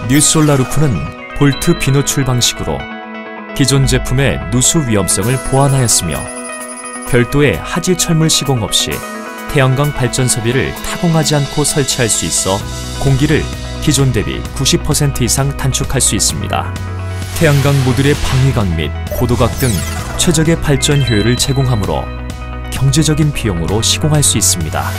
뉴솔라루프는 볼트 비노출 방식으로 기존 제품의 누수 위험성을 보완하였으며 별도의 하지 철물 시공 없이 태양광 발전 설비를 타공하지 않고 설치할 수 있어 공기를 기존 대비 90% 이상 단축할 수 있습니다. 태양광 모듈의 방위각 및 고도각 등 최적의 발전 효율을 제공하므로 경제적인 비용으로 시공할 수 있습니다.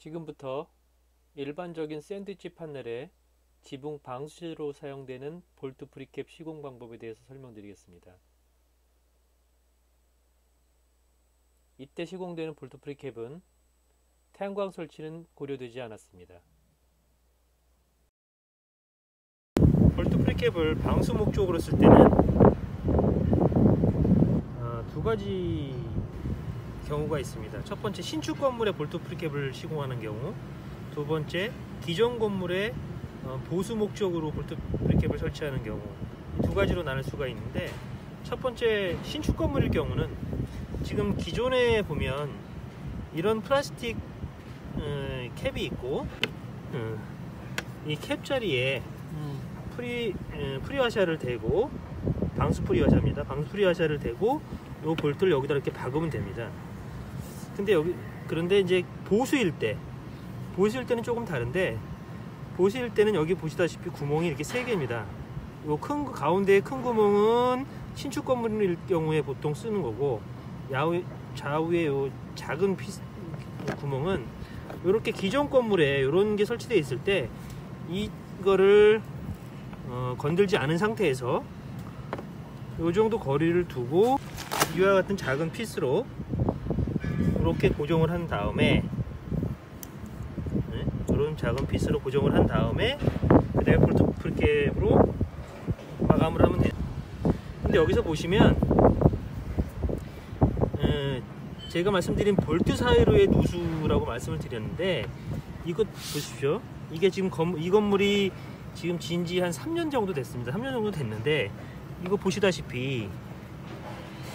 지금부터 일반적인 샌드위치 판넬에 지붕 방수제로 사용되는 볼트 프리캡 시공 방법에 대해서 설명드리겠습니다. 이때 시공되는 볼트 프리캡은 태양광 설치는 고려되지 않았습니다. 볼트 프리캡을 방수 목적으로 쓸 때는 두 가지 경우가 있습니다. 첫 번째, 신축 건물에 볼트 프리캡을 시공하는 경우, 두 번째, 기존 건물에 보수 목적으로 볼트 프리캡을 설치하는 경우, 두 가지로 나눌 수가 있는데, 첫 번째 신축 건물일 경우는 지금 기존에 보면 이런 플라스틱 캡이 있고, 이 캡 자리에 프리화샤를 대고, 방수 프리화샤입니다. 방수 프리화샤를 대고 이 볼트를 여기다 이렇게 박으면 됩니다. 그런데 이제 보수일 때는 조금 다른데, 보수일 때는 여기 보시다시피 구멍이 이렇게 3개입니다. 요 가운데의 큰 구멍은 신축 건물일 경우에 보통 쓰는 거고, 좌우에 요 작은 구멍은 이렇게 기존 건물에 이런 게 설치되어 있을 때 이거를 건들지 않은 상태에서 요 정도 거리를 두고 이와 같은 작은 피스로 이렇게 고정을 한 다음에, 이런 작은 피스로 고정을 한 다음에 그 다음에 볼트 프리캡으로 마감을 하면 돼요. 근데 여기서 보시면 제가 말씀드린 볼트 사이로의 누수라고 말씀을 드렸는데, 이것 보십시오. 이게 지금 이 건물이 지금 지은 지 한 3년 정도 됐습니다. 3년 정도 됐는데, 이거 보시다시피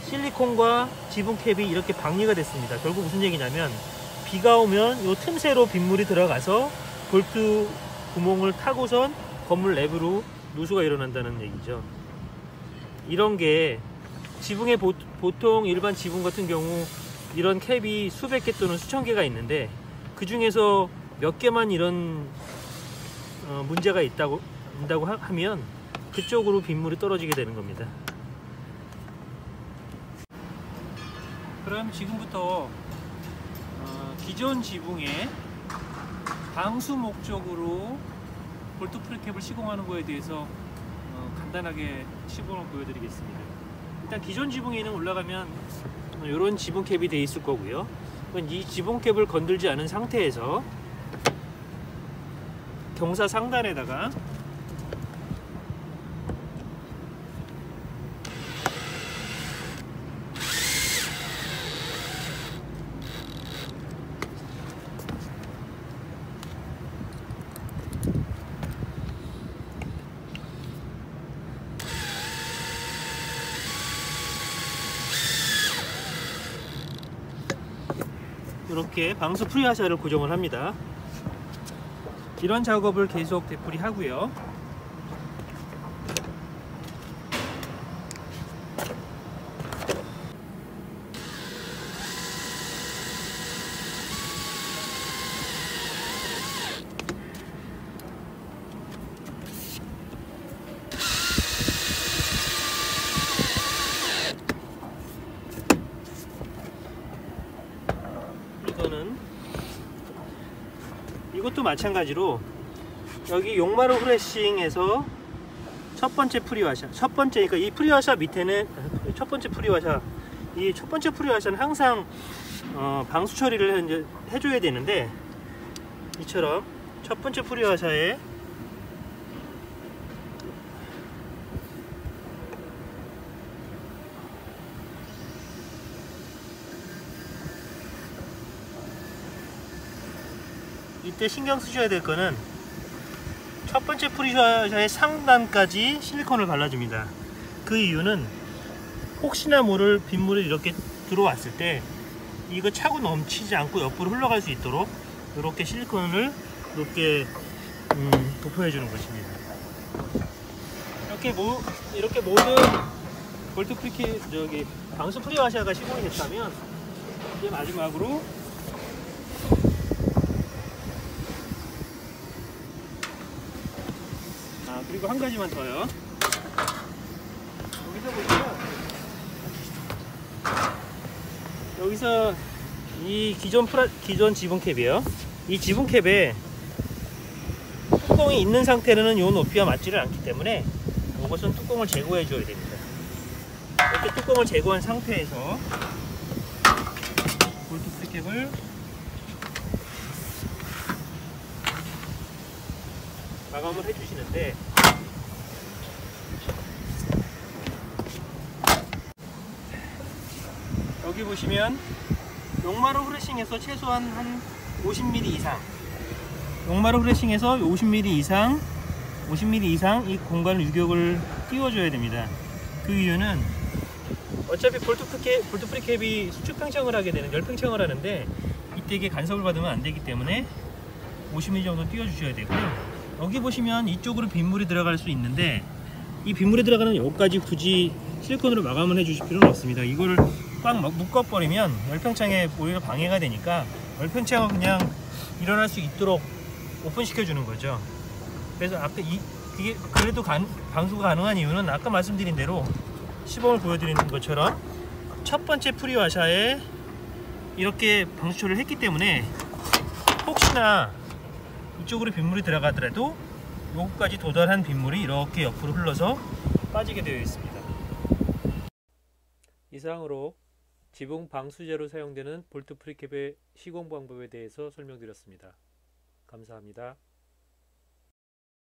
실리콘과 지붕캡이 이렇게 방리가 됐습니다. 결국 무슨 얘기냐면, 비가 오면 이 틈새로 빗물이 들어가서 볼트 구멍을 타고선 건물 내부로 누수가 일어난다는 얘기죠. 이런 게 지붕에 보통 일반 지붕 같은 경우 이런 캡이 수백 개 또는 수천 개가 있는데, 그 중에서 몇 개만 이런 문제가 있다고 하면 그쪽으로 빗물이 떨어지게 되는 겁니다. 그럼 지금부터 기존 지붕에 방수 목적으로 볼트 프리캡을 시공하는 거에 대해서 간단하게 시범을 보여드리겠습니다. 일단 기존 지붕에는 올라가면 이런 지붕캡이 되어 있을 거고요. 이 지붕캡을 건들지 않은 상태에서 경사 상단에다가 이렇게 방수 프리화샤를 고정을 합니다. 이런 작업을 계속 되풀이 하고요. 이것도 마찬가지로 여기 용마루 후레싱에서 첫 번째 그러니까 이 프리화샤 밑에는 첫 번째 프리화샤는 항상 방수 처리를 이제 해줘야 되는데, 이처럼 첫 번째 프리화샤에 이때 신경 쓰셔야 될 거는, 첫 번째 프리화샤의 상단까지 실리콘을 발라줍니다. 그 이유는 혹시나 모를 빗물이 이렇게 들어왔을 때 이거 차고 넘치지 않고 옆으로 흘러갈 수 있도록 이렇게 실리콘을 높게 도포해 주는 것입니다. 이렇게 모든 볼트 프리캡 방수 프리화샤가 시공이 됐다면, 이제 마지막으로 그리고 한 가지만 더요. 여기서 보시면, 여기서 이 기존 지붕캡이에요. 이 지붕캡에 뚜껑이 있는 상태로는 이 높이와 맞지를 않기 때문에 이것은 뚜껑을 제거해 줘야 됩니다. 이렇게 뚜껑을 제거한 상태에서 볼트 프리캡을 마감을 해주시는데, 여기 보시면 용마루 후레싱에서 최소한 한 50mm 이상, 용마루 후레싱에서 50mm 이상 이 공간 유격을 띄워줘야 됩니다. 그 이유는 어차피 볼트 프리캡이 수축 팽창을 하게 되는, 열 팽창을 하는데 이때 이게 간섭을 받으면 안 되기 때문에 50mm 정도 띄워 주셔야 되고요. 여기 보시면 이쪽으로 빗물이 들어갈 수 있는데, 이 빗물이 들어가는 여기까지 굳이 실리콘으로 마감을 해 주실 필요는 없습니다. 이거를 꽉 묶어버리면 열팽창에 오히려 방해가 되니까 열팽창을 그냥 일어날 수 있도록 오픈시켜 주는 거죠. 그래서 아까 이게 그래도 방수가 가능한 이유는 아까 말씀드린 대로 시범을 보여드리는 것처럼 첫 번째 프리와샤에 이렇게 방수 처리를 했기 때문에 혹시나 이쪽으로 빗물이 들어가더라도 여기까지 도달한 빗물이 이렇게 옆으로 흘러서 빠지게 되어 있습니다. 이상으로 지붕 방수제로 사용되는 볼트 프리캡의 시공 방법에 대해서 설명드렸습니다. 감사합니다.